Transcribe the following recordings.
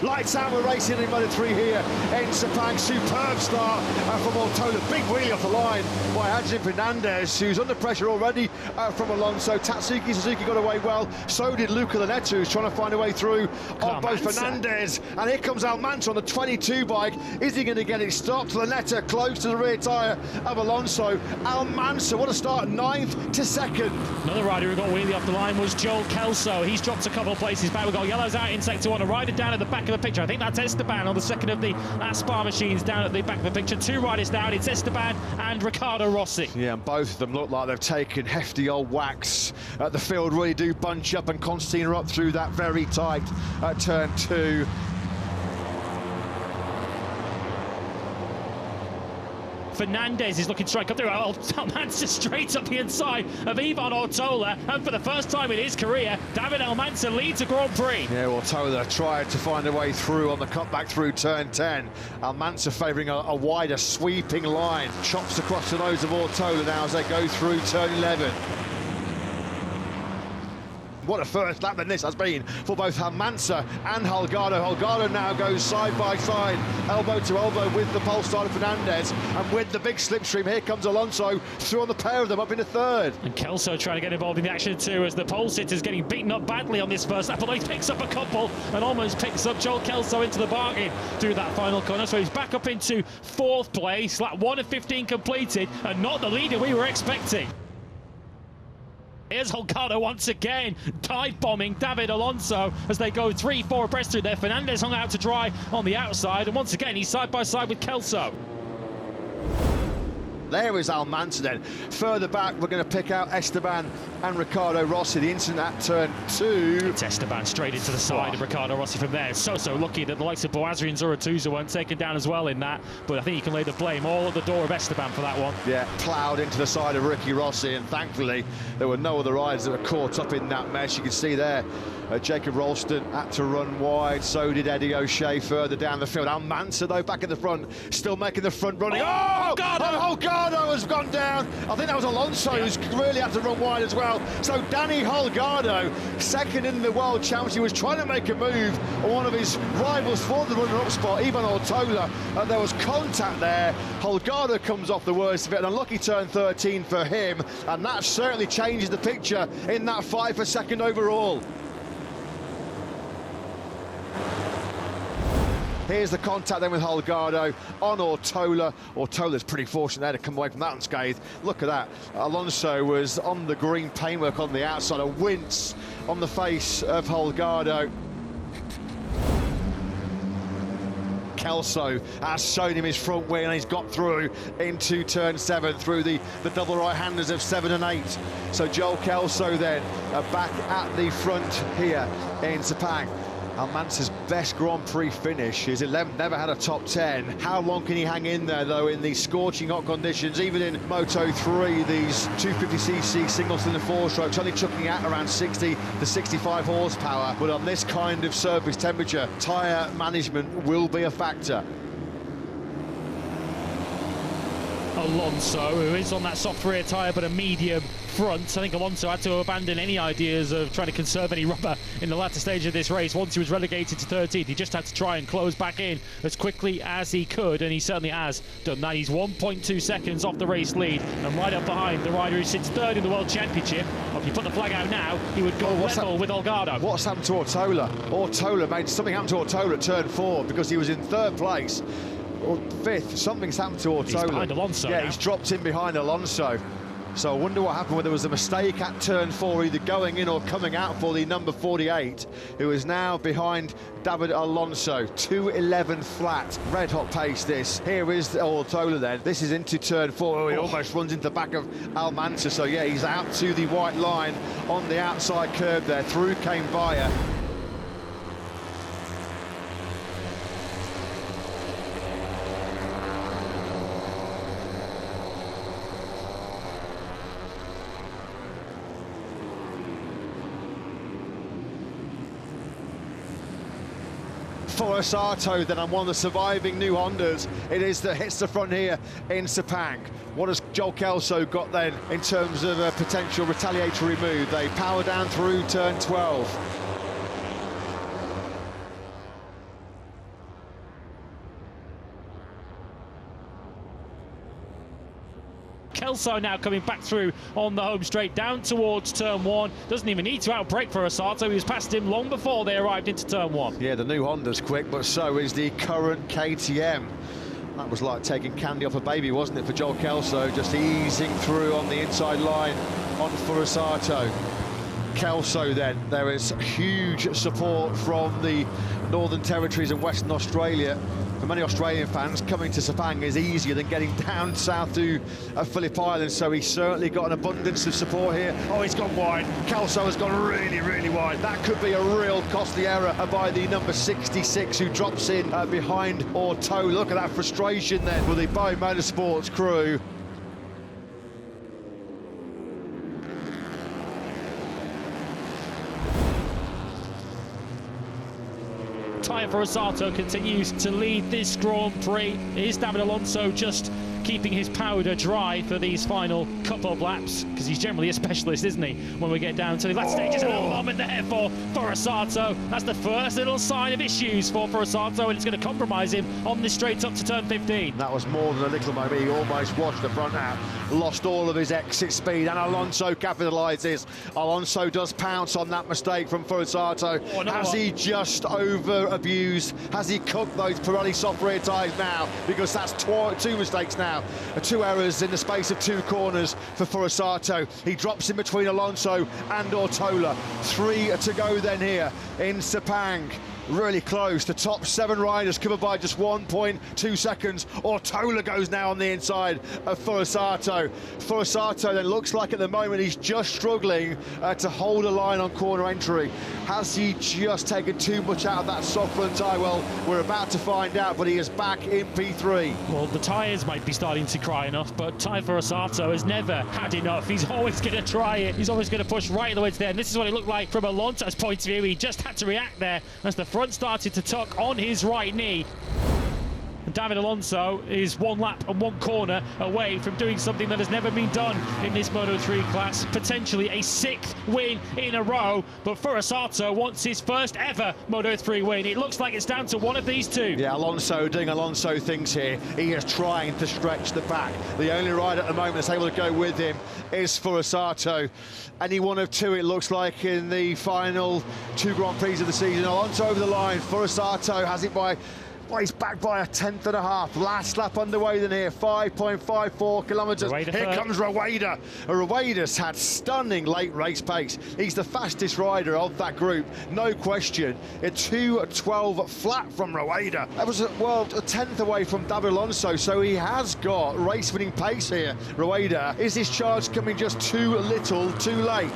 Lights out, we're racing in Moto3 here in Sepang. Superb start from Moto3. Big wheelie off the line by Adrian Fernandez, who's under pressure already from Alonso. Tatsuki Suzuki got away well. So did Luca Lanetto, who's trying to find a way through on both Fernandez. And here comes Almanza on the 22 bike. Is he going to get it stopped? Lanetto close to the rear tyre of Alonso. Almanza, what a start, 9th to 2nd. Another rider who got wheelie off the line was Kelso. He's dropped a couple of places back. We've got yellows out in sector 1. A rider down at the back of the picture. I think that's Esteban on the second of the Aspar machines down at the back of the picture. 2 riders down. It's Esteban and Riccardo Rossi. Yeah, and both of them look like they've taken hefty old whacks. The field really do bunch up, and Constantine are up through that very tight turn 2. Fernandez is looking to strike up through. Almanza straight up the inside of Ivan Ortola, and for the first time in his career, David Almanza leads a Grand Prix. Yeah, Ortola tried to find a way through on the cutback through turn 10. Almanza favouring a wider sweeping line. Chops across the nose of Ortola now as they go through turn 11. What a first lap then this has been for both Almanza and Holgado. Holgado now goes side by side, elbow to elbow with the pole starter Fernandez, and with the big slipstream, here comes Alonso through on the pair of them up into 3rd. And Kelso trying to get involved in the action too, as the pole sitter's getting beaten up badly on this first lap, although he picks up a couple and almost picks up Joel Kelso into the bargain through that final corner. So he's back up into 4th place, lap 1 of 15 completed, and not the leader we were expecting. Here's Holgado once again, dive-bombing David Alonso as they go 3-4 abreast through there. Fernandez hung out to dry on the outside, and once again he's side by side with Kelso. There is Almanza then. Further back, we're going to pick out Esteban and Riccardo Rossi. The incident at turn 2. It's Esteban straight into the side of Riccardo Rossi from there. So lucky that the likes of Boazri and Zurutuza weren't taken down as well in that. But I think you can lay the blame all at the door of Esteban for that one. Yeah, ploughed into the side of Ricky Rossi, and thankfully there were no other riders that were caught up in that mess. You can see there Jacob Ralston had to run wide, so did Eddie O'Shea further down the field. Almanza though back at the front, still making the front running. Holgado has gone down. I think that was Alonso who's really had to run wide as well. So Danny Holgado, 2nd in the World Championship, was trying to make a move on one of his rivals for the runner-up spot, Ivan Ortola. There was contact there. Holgado comes off the worst of it. An unlucky turn 13 for him, and that certainly changes the picture in that fight for 2nd overall. Here's the contact then with Holgado on Ortola. Ortola's pretty fortunate there to come away from that unscathed. Look at that. Alonso was on the green paintwork on the outside. A wince on the face of Holgado. Kelso has shown him his front wheel, and he's got through into turn 7 through the double right-handers of 7 and 8. So Joel Kelso then back at the front here in Sepang. Almanza's best Grand Prix finish, his 11th, never had a top 10. How long can he hang in there though in these scorching hot conditions? Even in Moto3, these 250cc single-cylinder 4-strokes only chucking out around 60 to 65 horsepower. But on this kind of surface temperature, tyre management will be a factor. Alonso, who is on that soft rear tyre but a medium front. I think Alonso had to abandon any ideas of trying to conserve any rubber in the latter stage of this race. Once he was relegated to 13th, he just had to try and close back in as quickly as he could, and he certainly has done that. He's 1.2 seconds off the race lead, and right up behind the rider who sits 3rd in the World Championship. Well, if you put the flag out now, he would go level with Holgado. What's happened to Ortola? Ortola made something happen to Ortola at turn 4 because he was in 3rd place. Or 5th, something's happened to Ortola. He's behind Alonso now. He's dropped in behind Alonso. So I wonder what happened, whether there was a mistake at turn 4, either going in or coming out for the number 48, who is now behind David Alonso. 2:11 flat, red hot pace this. Here is Ortola then. This is into turn 4. He almost runs into the back of Almanza. So yeah, he's out to the white line on the outside curb there. Through came Bayer. Furusato then on one of the surviving new Hondas. It is that hits the front here in Sepang. What has Joel Kelso got then in terms of a potential retaliatory move? They power down through turn 12. Kelso now coming back through on the home straight down towards turn 1. Doesn't even need to outbrake Furusato. He was past him long before they arrived into turn 1. Yeah, the new Honda's quick, but so is the current KTM. That was like taking candy off a baby, wasn't it, for Joel Kelso, just easing through on the inside line on Furusato. Kelso then, there is huge support from the Northern Territories and Western Australia. For many Australian fans, coming to Sepang is easier than getting down south to Phillip Island, so he's certainly got an abundance of support here. Oh, he's gone wide. Kelso has gone really, really wide. That could be a real costly error by the number 66 who drops in behind Auto. Look at that frustration then for the Bow Motorsports crew. Tyre Furusato continues to lead this Grand Prix. Is David Alonso just keeping his powder dry for these final couple of laps? Because he's generally a specialist, isn't he, when we get down to the last stages. A little moment there for Furusato. That's the first little sign of issues for Furusato, and it's going to compromise him on this straight up to turn 15. That was more than a little moment. He almost washed the front out, lost all of his exit speed, and Alonso capitalises. Alonso does pounce on that mistake from Furusato. Has he just over-abused? Has he cooked those Pirelli soft rear tyres now? Because that's two mistakes now. 2 errors in the space of 2 corners for Furusato. He drops in between Alonso and Ortola. 3 to go then here in Sepang. Really close. The top 7 riders covered by just 1.2 seconds. Ortola goes now on the inside of Furusato. Furusato then looks like at the moment he's just struggling to hold a line on corner entry. Has he just taken too much out of that soft front tyre? Well, we're about to find out, but he is back in P3. Well, the tyres might be starting to cry enough, but Tyre Furusato has never had enough. He's always going to try it. He's always going to push right the way to there. And this is what it looked like from Alonso's point of view. He just had to react there as the front started to tuck on his right knee. David Alonso is 1 lap and 1 corner away from doing something that has never been done in this Moto3 class, potentially a 6th win in a row. But Furusato wants his first ever Moto3 win. It looks like it's down to one of these 2. Yeah, Alonso doing Alonso things here. He is trying to stretch the pack. The only rider at the moment that's able to go with him is Furusato. Any one of 2, it looks like, in the final 2 Grand Prix of the season. Alonso over the line. Furusato has it by... Well, he's back by a 1/10.5. Last lap underway then here, 5.54 kilometres. Here comes Rueda. Rueda's had stunning late race pace. He's the fastest rider of that group, no question. A 2:12 flat from Rueda. That was, well, a 10th away from David Alonso, so he has got race-winning pace here, Rueda. Is this charge coming just too little, too late?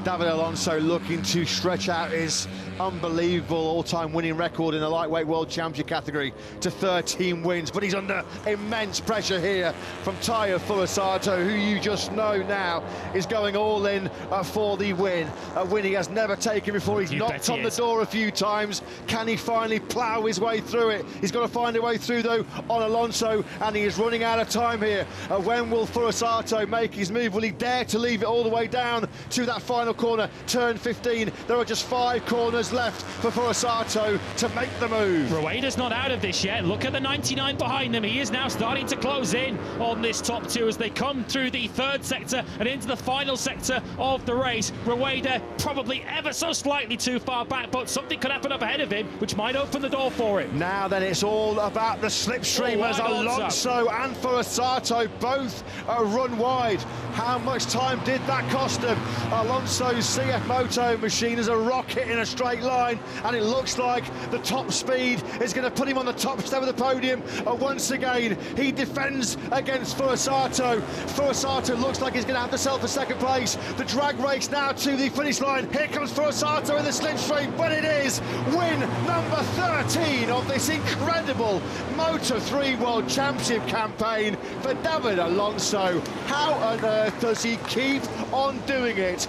David Alonso looking to stretch out his unbelievable all-time winning record in the lightweight world championship category to 13 wins, but he's under immense pressure here from Tyre Furusato, who you just know now is going all in for the win. A win he has never taken before. He's knocked on the door a few times. Can he finally plough his way through it? He's got to find a way through, though, on Alonso, and he is running out of time here. When will Furusato make his move? Will he dare to leave it all the way down to that final corner, turn 15? There are just 5 corners left for Furusato to make the move. Rueda's not out of this yet. Look at the 99 behind them. He is now starting to close in on this top 2 as they come through the 3rd sector and into the final sector of the race. Rueda probably ever so slightly too far back, but something could happen up ahead of him, which might open the door for him. Now then, it's all about the slipstream as Alonso and Furusato both run wide. How much time did that cost them? Alonso's CF Moto machine is a rocket in a straight line, and it looks like the top speed is going to put him on the top step of the podium. Once again, he defends against Furusato. Furusato looks like he's going to have to settle for 2nd place. The drag race now to the finish line. Here comes Furusato in the slipstream, but it is win number 13 of this incredible Moto3 World Championship campaign for David Alonso. How on earth does he keep on doing it?